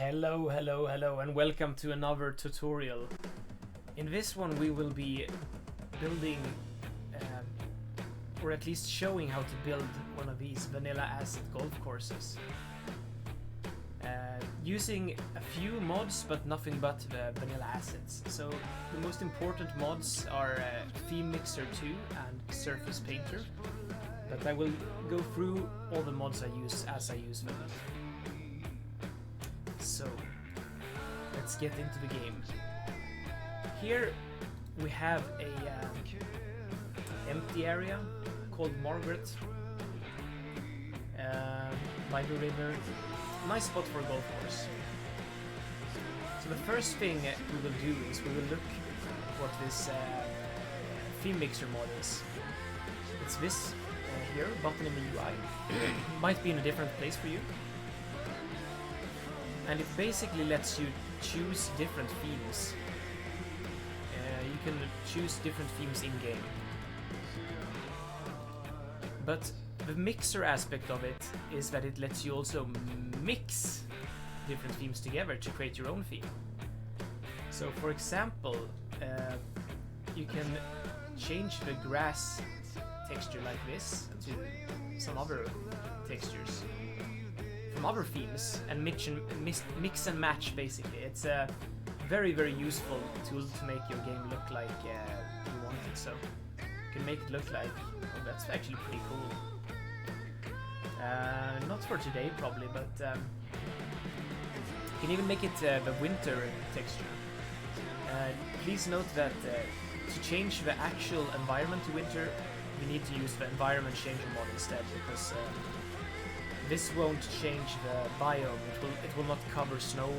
Hello, and welcome to another tutorial. In this one we will be building, or at least showing how to build one of these vanilla asset golf courses. Using a few mods, but nothing but the vanilla assets. So the most important mods are Theme Mixer 2 and Surface Painter. But I will go through all the mods I use as I use them. So, let's get into the game. Here we have a empty area called Margaret by the river. Nice spot for a golf course. So the first thing we will do is we will look what this theme mixer mod is. It's this here, button in the UI. Might be in a different place for you. And it basically lets you choose different themes. You can choose different themes in-game. But the mixer aspect of it is that it lets you also mix different themes together to create your own theme. So for example, you can change the grass texture like this to some other textures from other themes and mix and match basically. It's a very useful tool to make your game look like you want it. So you can make it look like, oh, that's actually pretty cool. Not for today probably, but you can even make it the winter texture. Please note that to change the actual environment to winter, you need to use the environment changer mod instead, because this won't change the biome. It will not cover snow.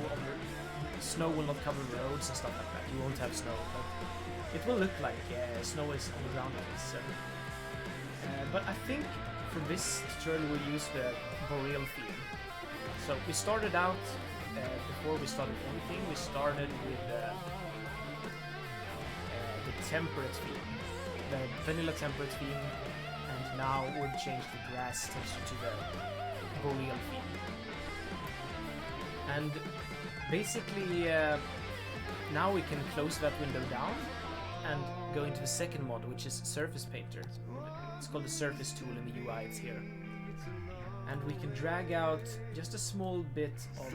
Snow will not cover roads and stuff like that. You won't have snow, but it will look like snow is on the ground like this. But I think for this tutorial we'll use the Boreal theme. So we started out, before we started anything, we started with the temperate theme, the vanilla temperate theme, and now we've changed the grass texture to the Boreal theme. And basically now we can close that window down and go into the second mod, which is Surface Painter. It's called the Surface tool in the UI, it's here. And we can drag out just a small bit of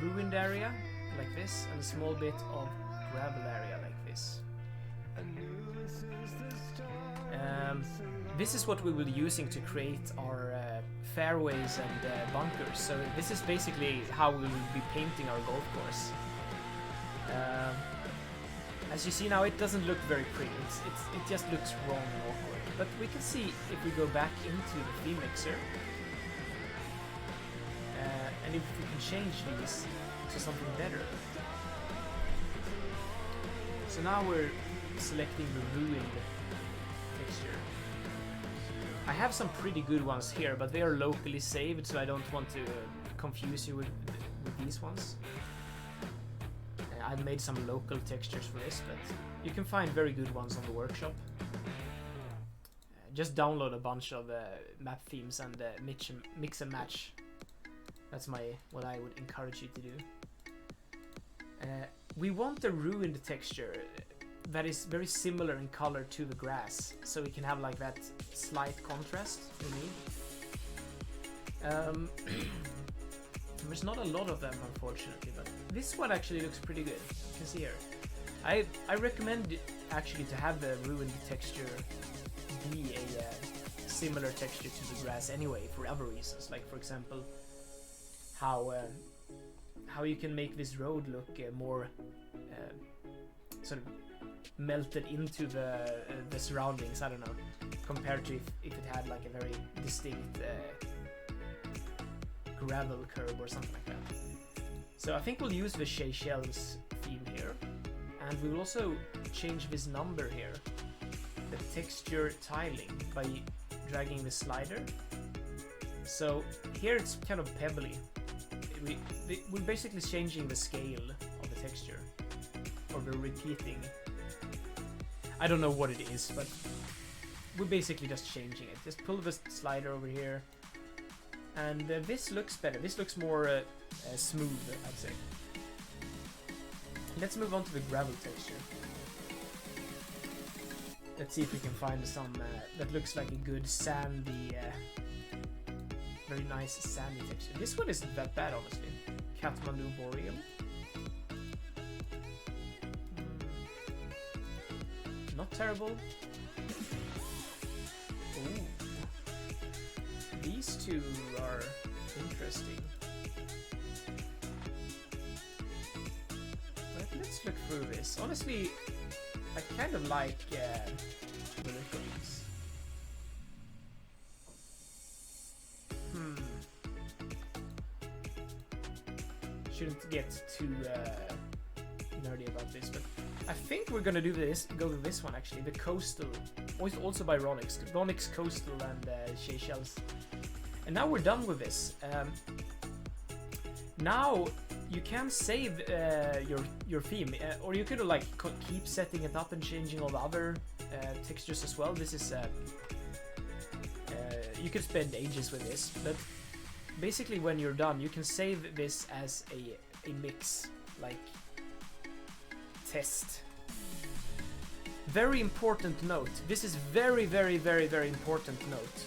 ruined area like this, and a small bit of gravel area like this. This is what we will be using to create our fairways and bunkers. So this is basically how we will be painting our golf course. As you see now, it doesn't look very pretty. It just looks wrong and awkward. But we can see if we go back into the theme mixer, and if we can change these to something better. So now we're selecting the ruined texture. I have some pretty good ones here, but they are locally saved, so I don't want to confuse you with these ones. I've made some local textures for this, but you can find very good ones on the workshop. Just download a bunch of map themes and mix and match. That's what I would encourage you to do. We want a ruined texture that is very similar in color to the grass, so we can have like that slight contrast we need. There's not a lot of them, unfortunately, but this one actually looks pretty good. You can see here. I recommend actually to have the ruined texture be a similar texture to the grass anyway, for other reasons, like for example how you can make this road look more sort of melted into the surroundings, I don't know, compared to if it had like a very distinct gravel curb or something like that. So I think we'll use the Seychelles theme here, and we will also change this number here, the texture tiling, by dragging the slider. So here it's kind of pebbly. We're basically changing the scale of the texture, or we're repeating. I don't know what it is, but we're basically just changing it. Just pull the slider over here, and this looks better. This looks more smooth, I'd say. Let's move on to the gravel texture. Let's see if we can find some that looks like a good sandy, very nice sandy texture. This one isn't that bad, honestly. Kathmandu Boreal. Not terrible. Ooh. These two are interesting. But let's look through this. Honestly, I kind of like the look of these. Shouldn't get too nerdy about this, but I think we're gonna do this. Go with this one actually, the Coastal, also by Ronix. Ronix Coastal and Seychelles. And now we're done with this. Now you can save your theme, or you could like keep setting it up and changing all the other textures as well. This is you could spend ages with this, but basically when you're done, you can save this as a mix, like test. Very important note. This is very important note.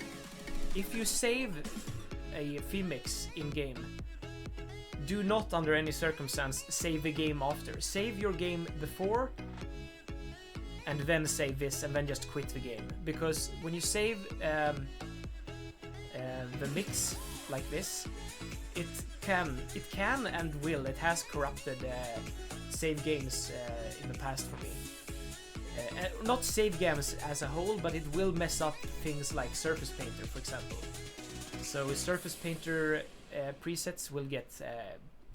If you save a theme mix in game, do not under any circumstance save the game after. Save your game before and then save this and then just quit the game. Because when you save the mix like this, it can and will, it has corrupted save games in the past for me. Not save games as a whole, but it will mess up things like Surface Painter, for example. So Surface Painter presets will get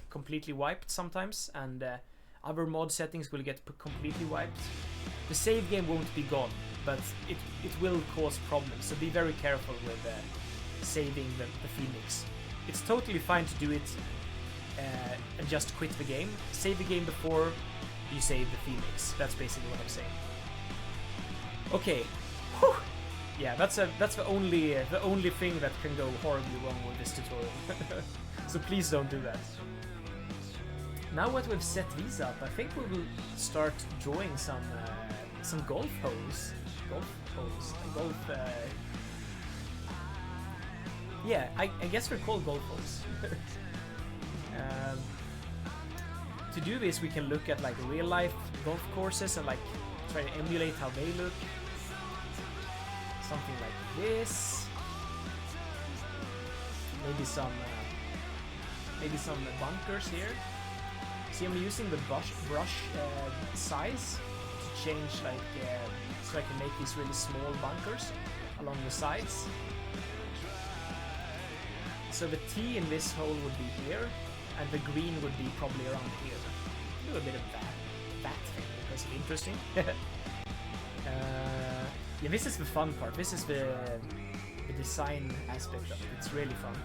completely wiped sometimes, and other mod settings will get completely wiped. The save game won't be gone, but it will cause problems, so be very careful with saving the theme mix. It's totally fine to do it and just quit the game. Save the game before you save the theme mix. That's basically what I'm saying. Okay. Whew. Yeah, that's the only thing that can go horribly wrong with this tutorial. So please don't do that. Now that we've set these up, I think we will start drawing some golf holes. Yeah, I guess they're called golf holes. To do this, we can look at like real life golf courses and like try to emulate how they look. Something like this. Maybe some bunkers here. See, I'm using the brush size to change like so I can make these really small bunkers along the sides. So the T in this hole would be here, and the green would be probably around here. Do a bit of that thing because it's interesting. Yeah, this is the fun part. This is the design aspect of it. It's really fun.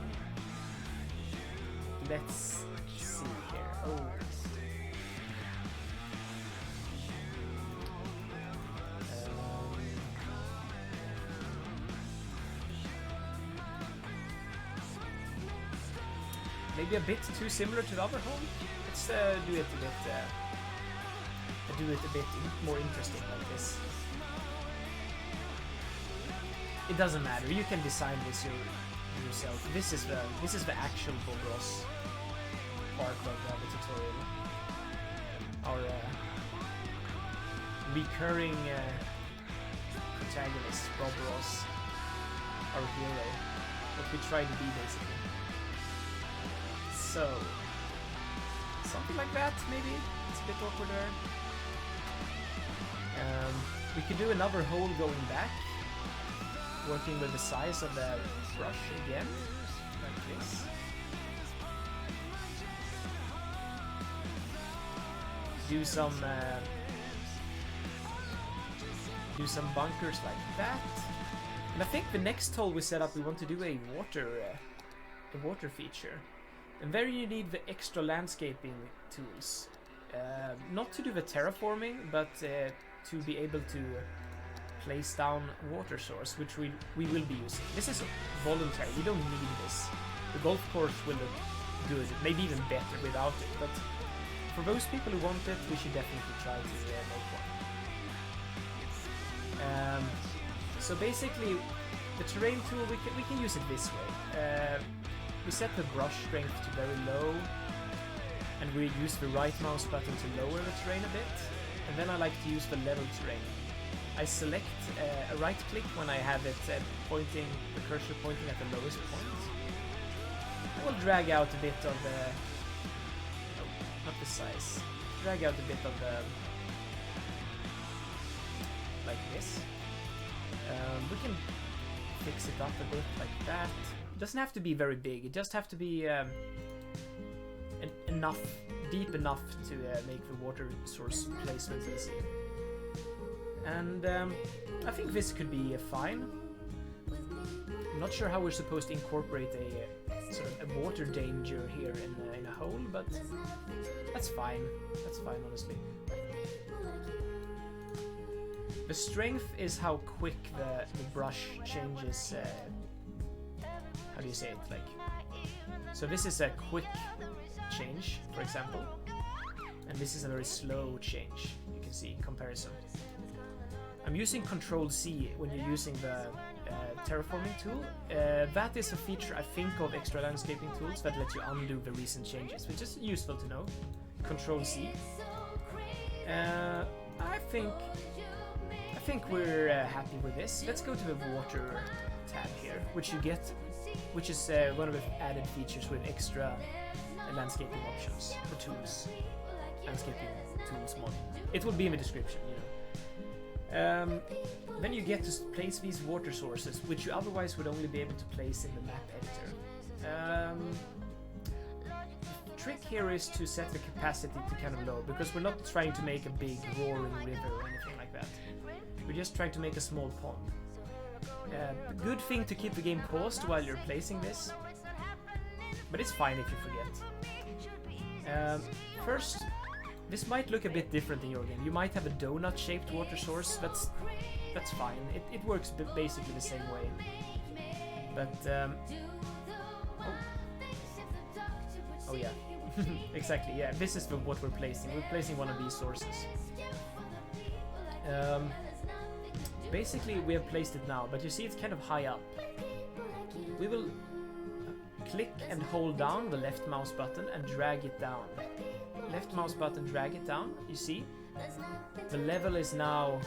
Let's see here. Oh. Maybe a bit too similar to the other hole. Let's do it a bit more interesting like this. It doesn't matter. You can design this yourself. This is the actual Bob Ross part of the tutorial. Our recurring protagonist, Bob Ross, our hero. What we try to be, basically. So, something like that, maybe. It's a bit awkward there. We could do another hole going back, working with the size of the brush again, like this. Do some bunkers like that. And I think the next hole we set up, we want to do a water feature. And there you need the extra landscaping tools. Not to do the terraforming, but to be able to place down water source, which we will be using. This is voluntary, we don't need this. The golf course will look good, maybe even better without it, but for those people who want it, we should definitely try to make one. So basically, the terrain tool, we can use it this way. We set the brush strength to very low, and we use the right mouse button to lower the terrain a bit, and then I like to use the level terrain. I select a right click when I have it pointing, the cursor pointing at the lowest point. I will drag out a bit of the, oh, not the size, drag out a bit of the, like this. We can fix it up a bit like that. It doesn't have to be very big, it just have to be enough, deep enough to make the water source placement easy. And I think this could be fine. I'm not sure how we're supposed to incorporate a sort of a water danger here in a hole, but that's fine. That's fine, honestly. The strength is how quick the brush changes. How do you say it? Like, so this is a quick change, for example, and this is a very slow change. You can see comparison. I'm using Control C when you're using the terraforming tool. That is a feature I think of extra landscaping tools that let you undo the recent changes, which is useful to know. Control C. I think we're happy with this. Let's go to the water tab here, which is one of the added features with extra landscaping options or tools. Landscaping tools mod. It will be in the description, you know. Then you get to place these water sources, which you otherwise would only be able to place in the map editor. The trick here is to set the capacity to kind of low, because we're not trying to make a big roaring river or anything like that. We're just trying to make a small pond. A good thing to keep the game paused while you're placing this, but it's fine if you forget. First, this might look a bit different in your game. You might have a donut-shaped water source. That's fine. It works basically the same way. But oh yeah, exactly. Yeah, this is what we're placing. We're placing one of these sources. Basically, we have placed it now, but you see it's kind of high up. We will click and hold down the left mouse button and drag it down. Left mouse button, drag it down. You see, the level is now.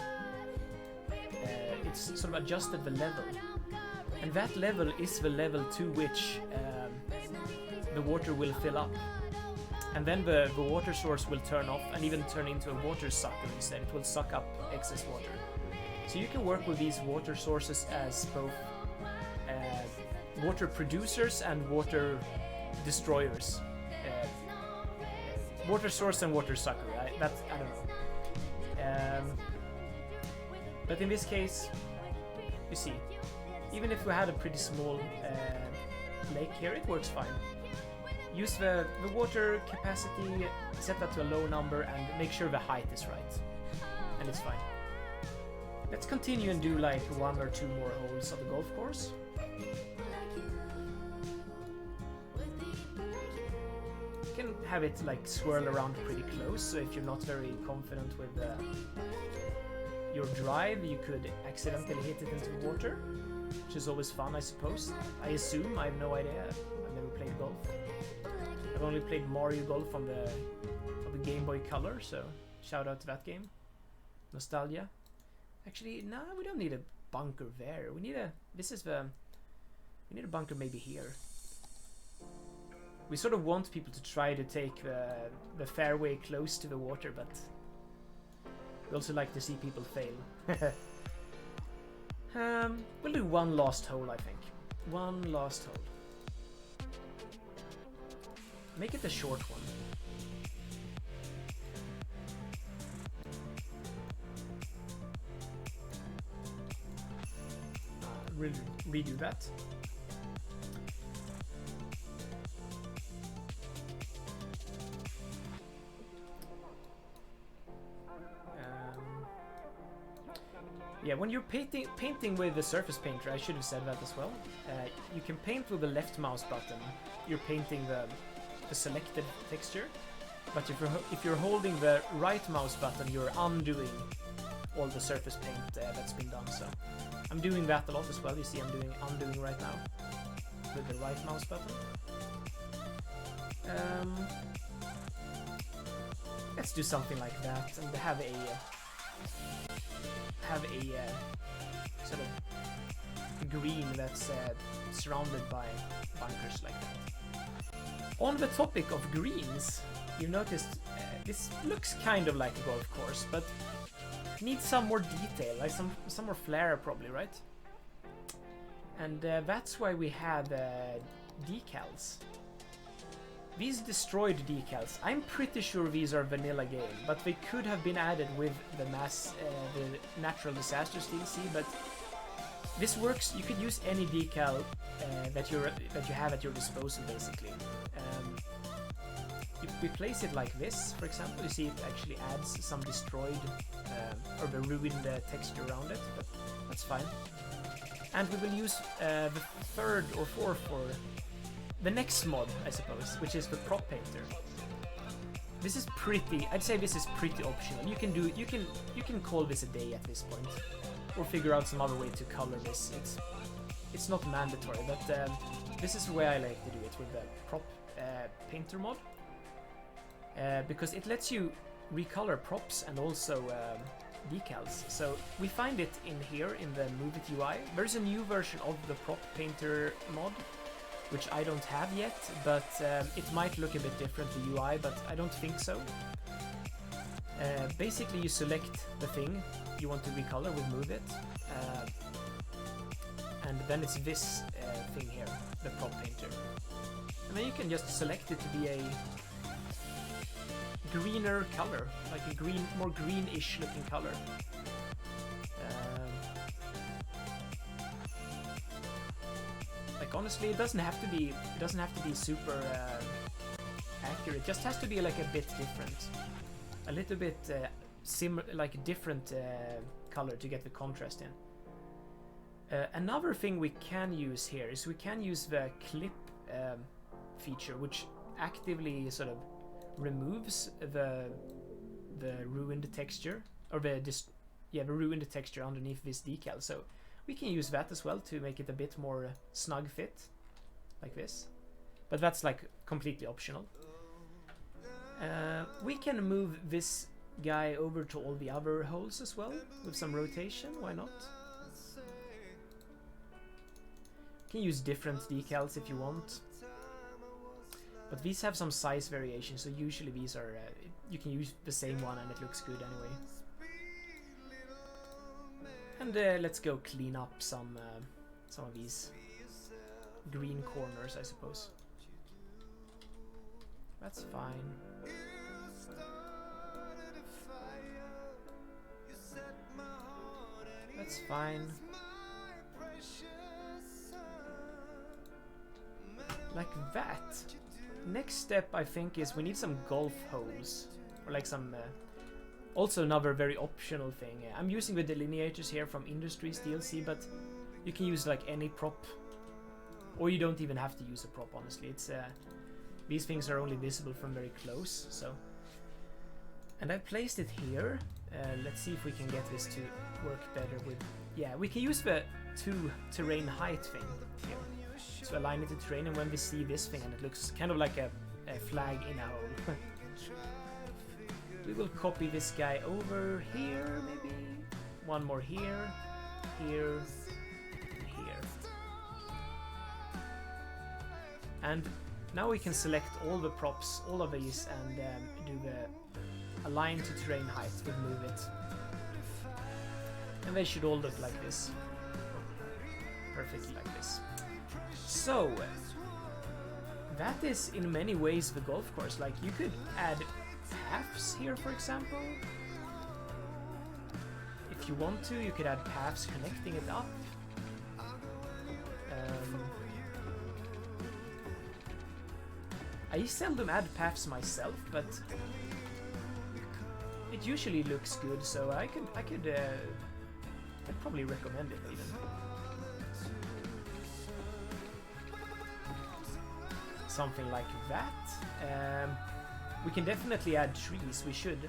It's sort of adjusted the level, and that level is the level to which the water will fill up, and then the water source will turn off and even turn into a water sucker instead. It will suck up excess water. So you can work with these water sources as both water producers and water destroyers. Water source and water sucker, right? That's, I don't know. But in this case, you see, even if we had a pretty small lake here, it works fine. Use the water capacity, set that to a low number, and make sure the height is right. And it's fine. Let's continue and do like 1 or 2 more holes of the golf course. You can have it like swirl around pretty close, so if you're not very confident with your drive, you could accidentally hit it into the water, which is always fun, I suppose. I assume, I have no idea. I've never played golf. I've only played Mario Golf on the Game Boy Color, so shout out to that game. Nostalgia. Actually, no, we don't need a bunker there. We need a. We need a bunker maybe here. We sort of want people to try to take the fairway close to the water, but we also like to see people fail. We'll do one last hole, I think. One last hole. Make it a short one. Redo that. Yeah, when you're painting with the surface painter, I should have said that as well. You can paint with the left mouse button. You're painting the selected texture. But if you're holding the right mouse button, you're undoing all the surface paint that's been done. So I'm doing that a lot as well. You see I'm doing undoing right now with the right mouse button. Let's do something like that and have a sort of green that's surrounded by bunkers like that. On the topic of greens, you noticed this looks kind of like a golf course, but needs some more detail, like some more flair probably, right? And that's why we have decals. These destroyed decals, I'm pretty sure these are vanilla game, but they could have been added with the the natural disasters DLC. But this works. You could use any decal that you have at your disposal, basically. If we place it like this, for example, you see it actually adds some destroyed or the ruined texture around it, but that's fine. And we will use the third or fourth or the next mod, I suppose, which is the prop painter. This is pretty. I'd say this is pretty optional. You can call this a day at this point, or figure out some other way to color this. It's not mandatory, but this is the way I like to do it with the prop painter mod, because it lets you recolor props and also decals. So we find it in here in the Move It UI. There's a new version of the prop painter mod, which I don't have yet, but it might look a bit different, the UI, but I don't think so. Basically, you select the thing you want to recolor with Move It, and then it's this thing here, the prop painter. And then you can just select it to be a greener color, like a more greenish looking color. Like honestly, it doesn't have to be super accurate. It just has to be like a bit different, a little bit like a different color to get the contrast in. Another thing we can use here is we can use the clip feature, which actively sort of removes the ruined texture, or the ruined texture underneath this decal. So we can use that as well to make it a bit more snug fit, like this. But that's like completely optional. We can move this guy over to all the other holes as well with some rotation. Why not? You can use different decals if you want. But these have some size variation, so usually these are you can use the same one and it looks good anyway. And let's go clean up some of these green corners, I suppose. That's fine. That's fine. Like that. Next step, I think, is we need some golf holes, or like some also another very optional thing. I'm using the delineators here from Industries DLC, but you can use like any prop, or you don't even have to use a prop, honestly. It's these things are only visible from very close. So, and I placed it here. Let's see if we can get this to work better with. Yeah, we can use the terrain height thing here. So align it to terrain, and when we see this thing and it looks kind of like a flag in a hole, we will copy this guy over here, maybe one more here, here, here. And now we can select all the props, all of these, and do the align to terrain height with Move It. And they should all look like this. Perfectly like this. So, that is in many ways the golf course. Like, you could add paths here, for example. If you want to, you could add paths connecting it up. I seldom add paths myself, but it usually looks good, so I'd probably recommend it even. something like that. We can definitely add trees. We should.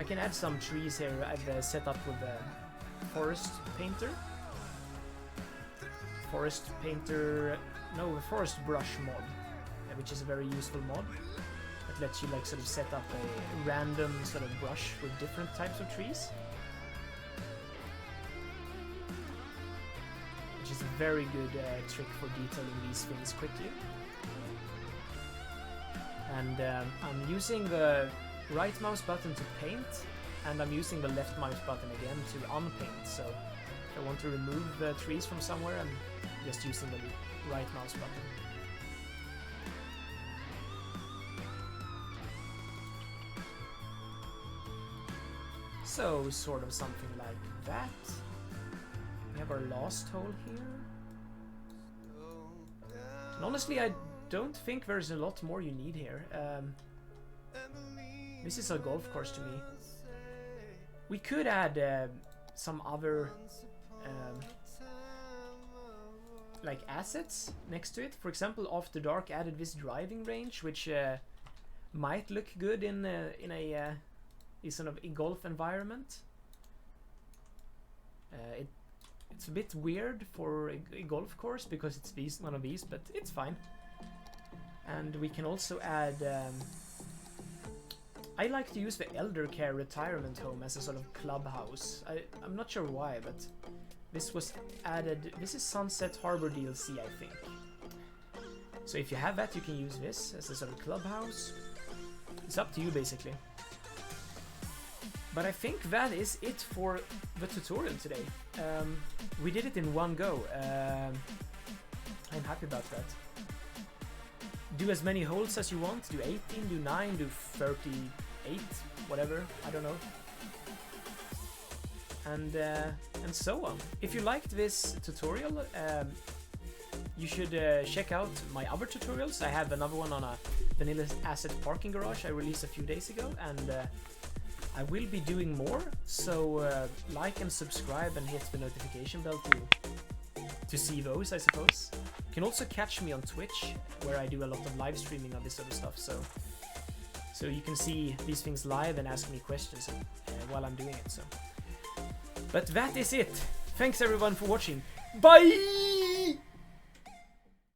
I can add some trees here. I've set up with a forest painter. Forest brush mod, which is a very useful mod. It lets you like sort of set up a random sort of brush with different types of trees, which is a very good trick for detailing these things quickly. And I'm using the right mouse button to paint, and I'm using the left mouse button again to unpaint. So if I want to remove the trees from somewhere, I'm just using the right mouse button. So, sort of something like that. We have our last hole here. And honestly, I don't think there's a lot more you need here. This is a golf course to me. We could add some other like assets next to it. For example, After Dark added this driving range, which might look good in a sort of a golf environment. It's a bit weird for a golf course because it's one of these, but it's fine. And we can also add. I like to use the elder care retirement home as a sort of clubhouse. I'm not sure why, but this was added. This is Sunset Harbor DLC, I think. So if you have that, you can use this as a sort of clubhouse. It's up to you, basically. But I think that is it for the tutorial today. We did it in one go. I'm happy about that. Do as many holes as you want. Do 18, do 9, do 38, whatever. I don't know. And so on. If you liked this tutorial, you should check out my other tutorials. I have another one on a vanilla asset parking garage I released a few days ago, and I will be doing more, so like and subscribe and hit the notification bell to see those, I suppose. You can also catch me on Twitch, where I do a lot of live streaming of this sort of stuff, so you can see these things live and ask me questions while I'm doing it. So, but that is it. Thanks everyone for watching. Bye!